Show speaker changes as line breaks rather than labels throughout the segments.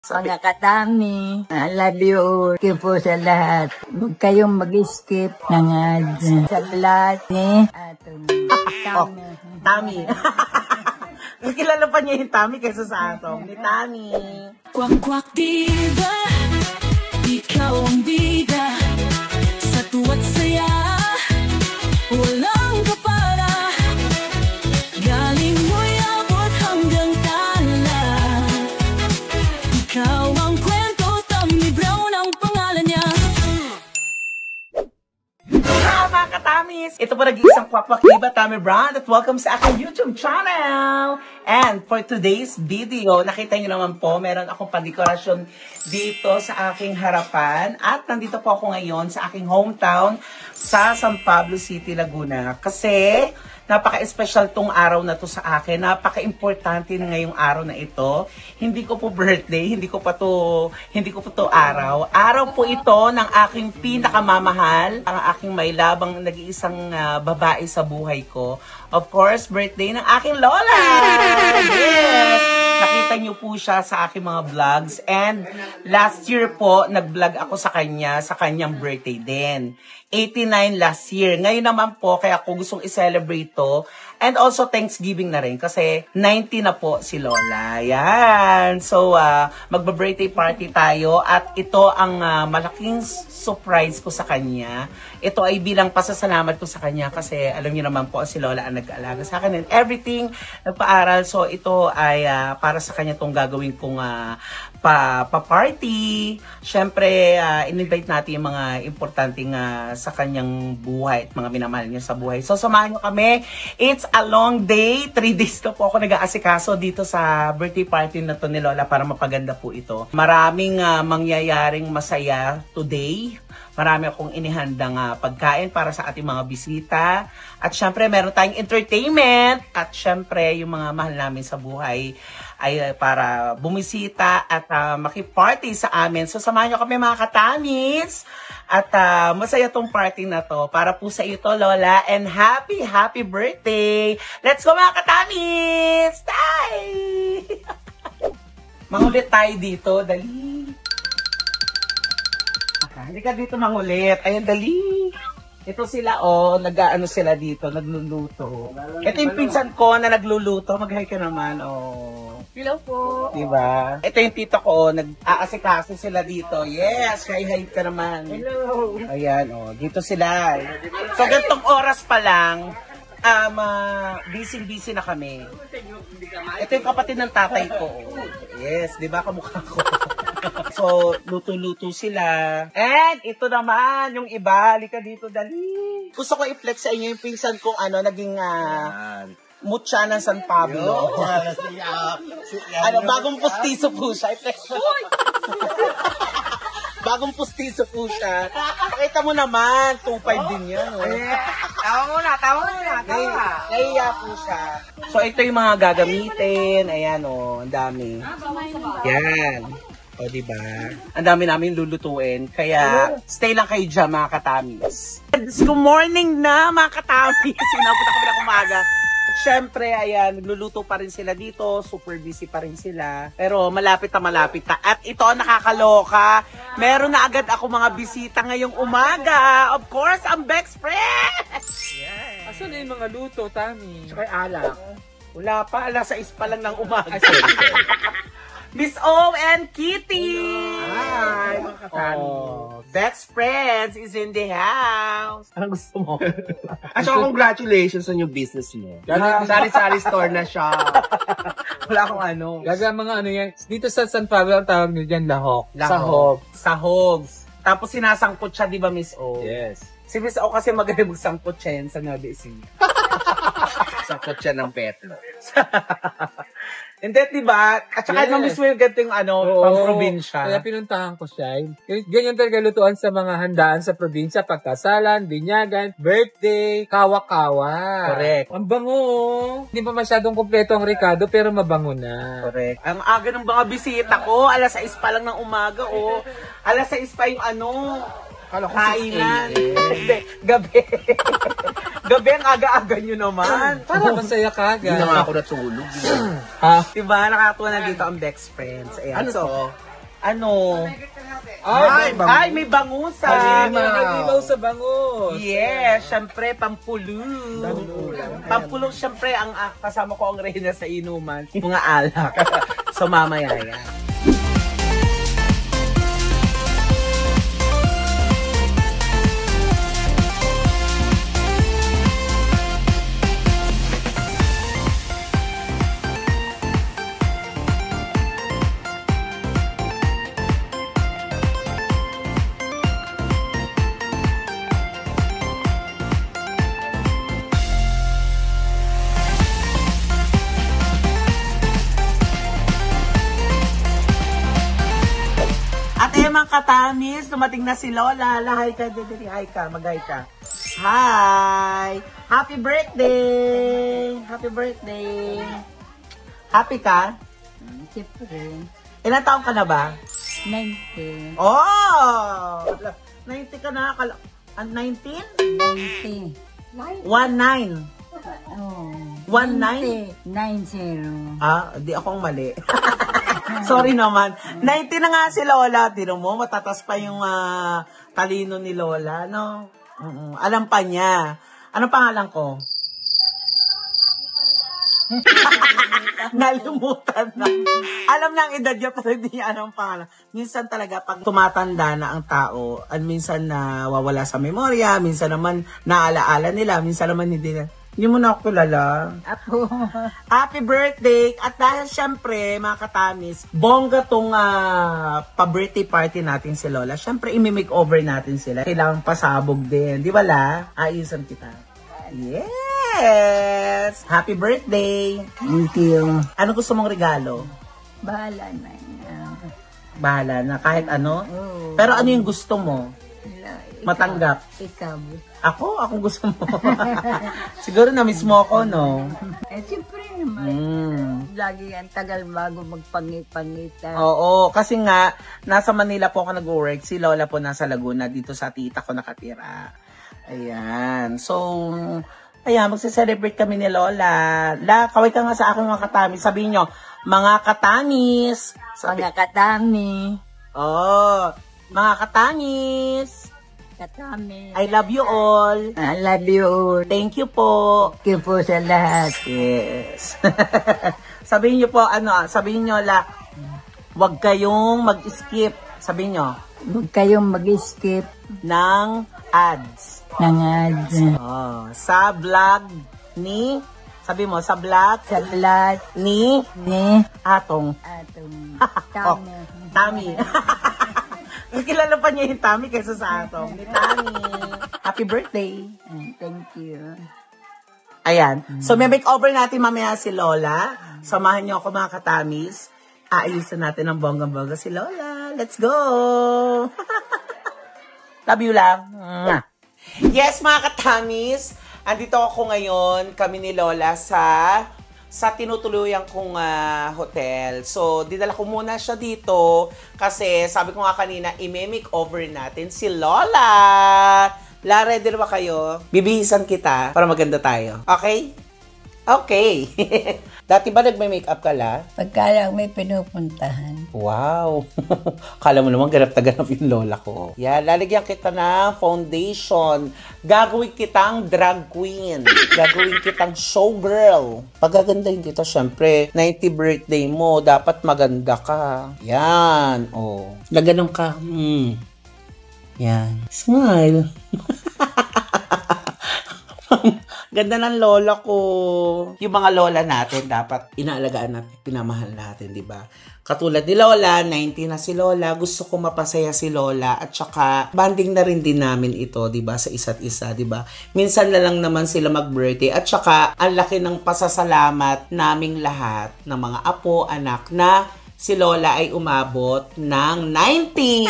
Mga katami, I love you all. Thank you po sa lahat. Huwag kayong mag-skip ng ads sa vlog ni Atong Tami.
Tami. Mas kilala pa niya yung Tami kaysa sa Atong ni Tami.
Kwak-kwak diba, ikaw ang bida. Sa tuwa't saya, walang kapara. Galing mo'y abot hanggang tala. Ikaw ang kwento, Tami Brown ang pangalan niya.
Mga katamis! Ito po nag-iisang kwak-kwak diba, Tami Brown, at welcome sa aking YouTube channel! And for today's video, nakita nyo naman po, meron akong padekorasyon dito sa aking harapan. At nandito po ako ngayon sa aking hometown sa San Pablo City, Laguna. Kasi napaka-special tong araw na to sa akin. Napaka-importante ngayong araw na ito. Hindi ko po birthday, hindi ko pa to araw. Araw po ito ng aking pinakamamahal, ang aking may labang nag-iisang babae sa buhay ko. Of course, birthday ng aking lola! Yes! Nakita niyo po siya sa aking mga vlogs. And last year po, nag-vlog ako sa kanya, sa kanyang birthday din. 89 last year. Ngayon naman po, kaya ko gustong i-celebrate to. And also Thanksgiving na rin kasi 90 na po si Lola. Yan. So, magba-birthday party tayo at ito ang malaking surprise ko sa kanya. Ito ay bilang pasasalamat ko sa kanya kasi alam niyo naman po si Lola ang nag-aalaga sa akin and everything, nagpaaral. So, ito ay para sa kanya tong gagawin kong pa-party. Siyempre, in-invite natin yung mga importanteng sa kanyang buhay at mga minamahal niya sa buhay. So, samahan niyo kami. It's a long day. 3 days na po ako nag-aasikaso dito sa birthday party na to ni Lola para mapaganda po ito. Maraming mangyayaring masaya today. Marami akong inihandang pagkain para sa ating mga bisita. At syempre, meron tayong entertainment. At syempre, yung mga mahal namin sa buhay ay para bumisita at makiparty sa amin. So, samahan nyo kami mga katamis. At masaya tong party na to. Para po sa iyo to, Lola. And happy birthday! Let's go mga katamis! Tay! Mangulit tayo dito. Dali. Halika dito mangulit. Ayan, dali. Ito sila, nag-ano sila dito, nagluluto. Ito yung pinsan ko na nagluluto. Mag-hi ka naman,
Hello po.
Diba? Ito yung tito ko, nag-aasikaso sila dito. Yes, hi-hi ka naman.
Hello.
Ayan, dito sila. So, gantong oras pa lang, busy na kami. Ito yung kapatid ng tatay ko. Yes, di ba kamukha ko? So, luto-luto sila. And ito naman, yung iba. Halika dito, dali. Gusto ko i-flex sa inyo yung pinsan kong naging mutya ng San Pablo. Bagong pustiso po siya. I-flex mo. Bagong pustiso po siya. Pakita mo naman, 2.5 din yan.
Tawa muna.
Nahiya po siya. So, ito yung mga gagamitin. Ayan, ang dami. Yan. O, diba? Ang dami namin lulutuin. Kaya, stay lang kayo dyan, mga katamis. Good morning na, mga katamis. Sinabot na kami ng umaga. Siyempre, ayan, nagluluto pa rin sila dito. Super busy pa rin sila. Pero malapit na. At ito ang nakakaloka. Meron na agad ako mga bisita ngayong umaga. Of course, ang Bex Friends!
Yeah. Asan na yung mga luto, Tami?
Tsaka alak. Wala pa, alas 6 pa lang ng umaga.
Sorry.
Miss O and Kitty!
Hi!
Bex Friends is in the house. Anong gusto mo?
At saka congratulations on yung business mo. Sari-sari store na siya.
Wala akong ano.
Gaga mga ano yan. Dito sa San Pablo, ang tawag nyo dyan, lahok.
Sahog. Tapos sinasangkot siya, di ba, Miss O?
Yes.
Si Miss O kasi magaling magsangkot siya yan sa Nueva Ecija.
Sakot siya ng petro.
Hindi, diba? At saka nang Miss Will ganito yung pang-probinsya.
Kaya pinuntahan ko siya. Ganyan talaga lutuan sa mga handaan sa probinsya. Pagkasalan, binyagan, birthday, kawa-kawa.
Correct.
Ang bango. Hindi pa masyadong kompleto ang Ricardo, pero mabango na.
Correct. Ang aga ng mga bisita ko, alas 6 pa lang ng umaga, Alas 6 pa yung kainan. Hindi, gabi. Gabi ang aga-aga nyo naman.
Para masaya ka,
Hindi na nga ako natulog.
Diba, nakatuwa na dito ang Bex Friends. Ayan.
Ano
so,
to?
Ano?
Ay,
May bangusa.
nag-ibaw sa bangus.
Yes, syempre, pampulo. Pampulo, syempre, ang kasama ko ang reyna sa inuman. Mga alak. So, mamaya yan. Mga katamis, dumating na si Lola. Hi ka, Dede. Hi ka, mag-hi ka. Hi! Happy birthday! Happy birthday! Happy ka?
Siyempre,
Ilan taong ka na ba?
90.
Oh! 90 ka na. 19?
90.
19.
Oh.
19?
90.
Di akong mali. Sorry naman. 90 na nga si Lola. Tino mo, matatas pa yung talino ni Lola, no? Alam pa niya. Anong pangalan ko? Nalimutan na. Alam na ang edad niya, pero hindi niya anong pangalan. Minsan talaga, pag tumatanda na ang tao, at minsan nawawala sa memorya, minsan naman naalaala nila, minsan naman hindi na. Hindi mo na ako kilala.
Ako.
Happy birthday! At dahil syempre, mga katamis, bongga tong pa-birthday party natin si Lola. Syempre, imi-makeover natin sila. Kailangan pasabog din. Di ba, La? Ayusan kita. Yes! Happy birthday!
Thank you.
Ano gusto mong regalo?
Bahala na.
Bahala na, kahit ano.
Oo.
Pero ano yung gusto mo? Matanggap.
Ikaw.
Ako gusto mo. Siguro na-miss mo ako, no?
Siyempre naman. Lagi ang tagal bago magpangit-pangitan.
Oo, kasi nga, nasa Manila po ako nag-work. Si Lola po nasa Laguna, dito sa tita ko nakatira. Ayan. So, ayan, magse-celebrate kami ni Lola. Kaway ka nga sa akin mga katamis. Sabihin nyo, mga katamis.
Mga katami.
Oh, mga katamis.
Katami.
I love you all.
I love you all.
Thank you po.
Thank you po sa lahat.
Yes. Sabihin nyo po, sabihin nyo, huwag kayong mag-skip. Sabihin nyo,
Huwag kayong mag-skip
ng ads.
ng ads.
Sa vlog ni, sabi mo, sa vlog
Sa blood
ni
ni
Atong.
atong
Oh,
tamo.
Tami. Kilala pa niya yung Tami kaysa sa Atong. Ni Tami. Happy birthday.
Thank you.
Ayan. So, may makeover natin mamaya si Lola. Samahan niyo ako mga katamis. Aayusin natin ang bonggang-bongga si Lola. Let's go! Love you, love. Yes, mga katamis. Andito ako ngayon, kami ni Lola sa tinutuluyan kong hotel. So, dinala ko muna siya dito kasi sabi ko nga kanina, i-makeover natin si Lola. Ready na ba kayo? Bibihisan kita para maganda tayo. Okay? Okay. Dati ba nagme-makeup ka, La?
Pagka lang may pinupuntahan.
Wow! Kala mo naman ganap na ganap yung lola ko. Yeah, lalagyan kita ng foundation. Gagawin kitang drag queen. Gagawin kitang showgirl. Pagagandahin kita, syempre. 90th birthday mo, dapat maganda ka. Yan. Oh. Naganon ka. Yan. Smile. Ganda ng lola ko. Yung mga lola natin, dapat inaalagaan natin, pinamahal natin, di ba? Katulad ni Lola, 90 na si Lola, gusto ko mapasaya si Lola, at saka banding na rin din namin ito, di ba, sa isa't isa, di ba? Minsan na lang naman sila mag-birthday, at saka ang laki ng pasasalamat naming lahat ng mga apo, anak, na si Lola ay umabot ng 90!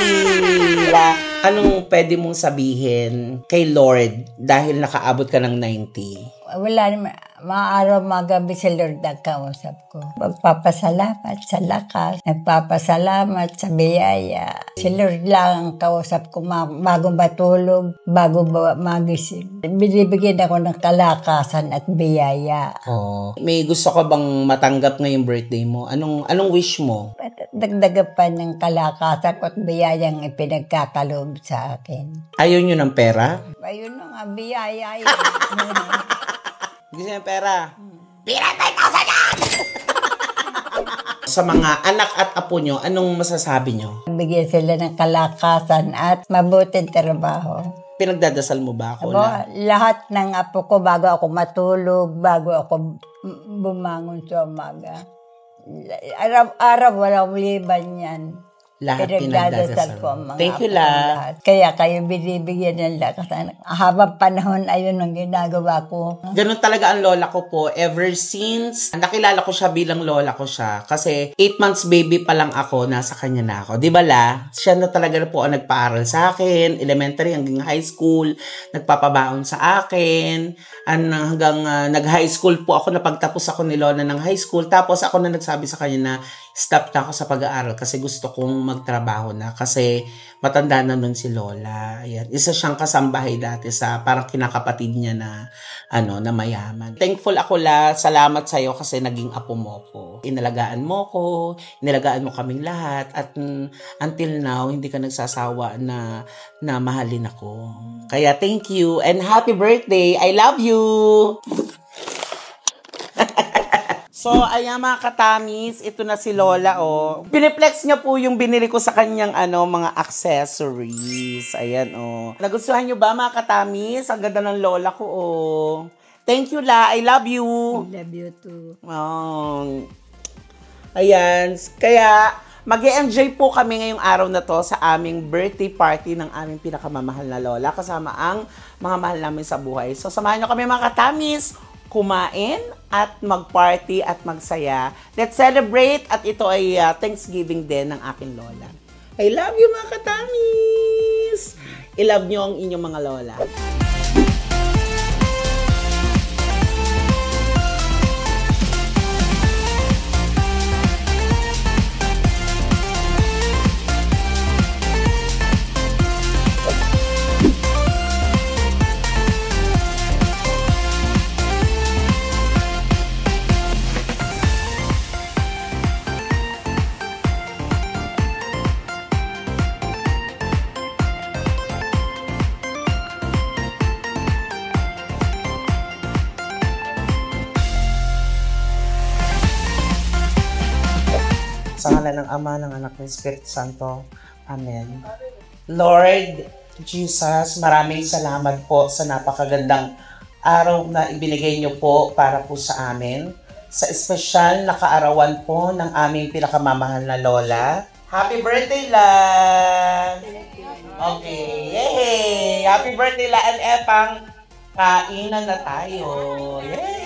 Anong pwede mong sabihin kay Lord dahil nakaabot ka ng 90?
Wala naman. Maaraw, magabi si Lord ang kausap ko. Magpapasalamat sa lakas. Nagpapasalamat sa biyaya. Si Lord lang ang kausap ko bago matulog, bago magising. Binibigyan ako ng kalakasan at biyaya.
Oh. May gusto ka bang matanggap ngayong birthday mo? Anong wish mo?
dagdagan pa ng kalakasan at biyayang ipinagkakaloob sa akin.
Ayaw nyo ng pera?
Ayun na nga, biyaya yun.
Gusto nyo ng pera? Pira 5,000 yan! Sa mga anak at apo nyo, anong masasabi nyo?
Bigyan sila ng kalakasan at mabuting trabaho.
Pinagdadasal mo ba ako
Abo,
na?
lahat ng apo ko bago ako matulog, bago ako bumangon sa umaga. Araw-araw walang liban yan.
Lahat pinagdadasal
ko ang mga
Thank you,
apo
La.
kong lahat. Kaya kayo binibigyan ng lakas. Habang panahon, ayun ang ginagawa ko.
Ganun talaga ang lola ko po. Ever since nakilala ko siya bilang lola ko siya. Kasi 8 months baby pa lang ako, nasa kanya na ako. Di ba La? Siya na talaga po ang nagpaaral sa akin. Elementary hanggang high school. Nagpapabaon sa akin. Hanggang nag-high school po ako. Napagtapos ako ni lola ng high school. Tapos ako na nagsabi sa kanya na stop na ako sa pag-aaral kasi gusto kong magtrabaho na kasi matanda na nun si lola. Ayan. Isa siyang kasambahay dati sa parang kinakapatid niya na na mayaman. Thankful ako La, salamat sa iyo kasi naging apo mo ko. Inalagaan mo ko, inalagaan mo kaming lahat at until now hindi ka nagsasawa na mahalin ako. Kaya thank you and happy birthday. I love you. So, ayan mga katamis, ito na si Lola, oh. Piniplex niya po yung binili ko sa kanyang, mga accessories. Ayan, oh. Nagustuhan niyo ba mga katamis? Ang ganda ng Lola ko, oh. Thank you, La. I love you.
I love you too.
Oh. Ayan. Kaya, mag-e-enjoy po kami ngayong araw na to sa aming birthday party ng aming pinakamamahal na Lola kasama ang mga mahal namin sa buhay. So, samahan niyo kami mga katamis, kumain at mag-party at magsaya. Let's celebrate at ito ay Thanksgiving din ng aking lola. I love you mga katamis! I-love nyo ang inyong mga lola. Sa ngalan ng Ama, ng Anak, ng Espiritu Santo. Amen. Lord Jesus, maraming salamat po sa napakagandang araw na ibinigay niyo po para po sa amin. Sa espesyal na kaarawan po ng aming pinakamamahal na Lola. Happy birthday, La! Okay, yay! Happy birthday, La and Epang! Kainan na tayo! Yay!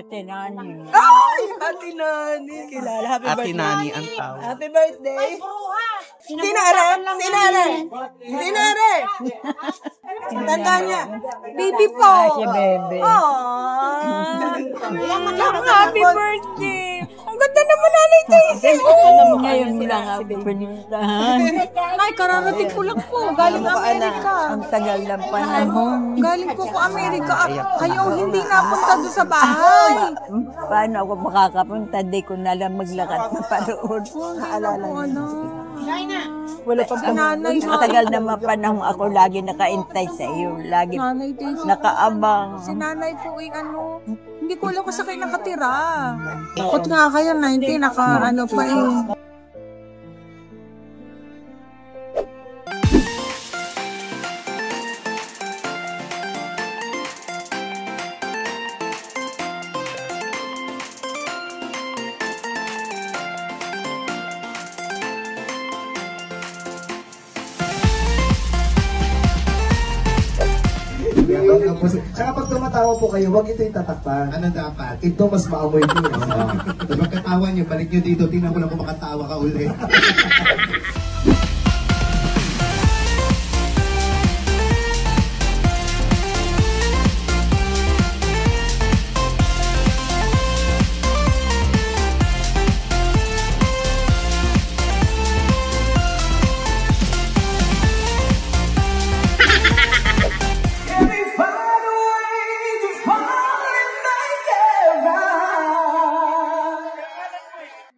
Ate Nani.
Ay! Ate Nani! Kilala. Happy
Ate
birthday.
Nani ang tawag.
Happy birthday! Sinare! Sinare! Sinare! Tanda niya. Baby po!
Si Bebe.
Happy birthday! Ang ganda naman nanay Daisy!
Alam mo ngayon lang ako pinistahan.
Ay, kararating ko lang po. Galing Amerika.
Ang tagal ng panahon.
Galing po ko Amerika. Kayo hindi napunta doon sa bahay.
Paano ako makakapunta? Di ko na lang maglakad na paroon.
Naalala niyo.
Wala pa
Si nanay,
Matagal na mapanahon ako lagi nakaintay sa iyo. Lagi
Nanay Daisy.
nakaabang.
Si nanay po ay hindi ko alam kung sa kayo nakatira. Bakit nga kayo, 90, pa eh.
Saka pag tumatawa po kayo, huwag ito itatakpan.
Ano dapat?
Ito mas maamoy ko.
Tapos pagkatawa niyo, balik niyo dito, tingnan ko lang kung makatawa ka ulit.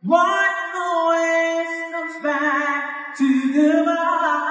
What always comes back to the mind.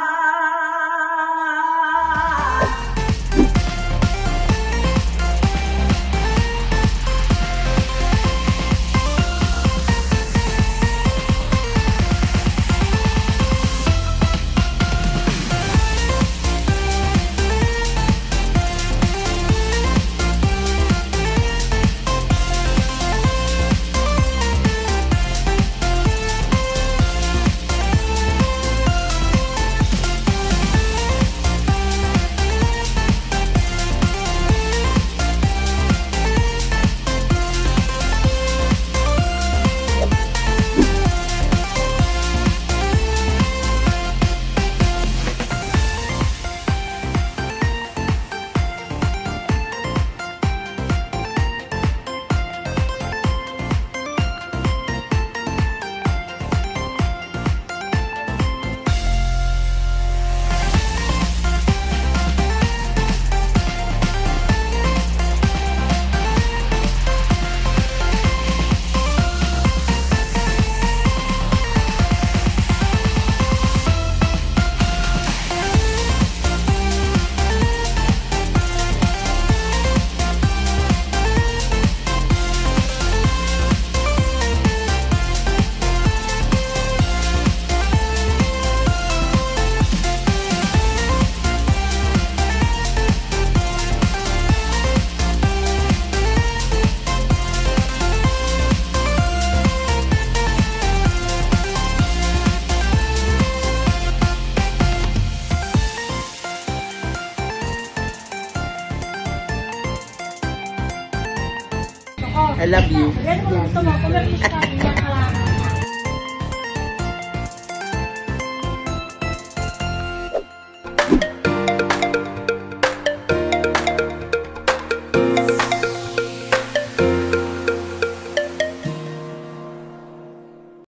I love you.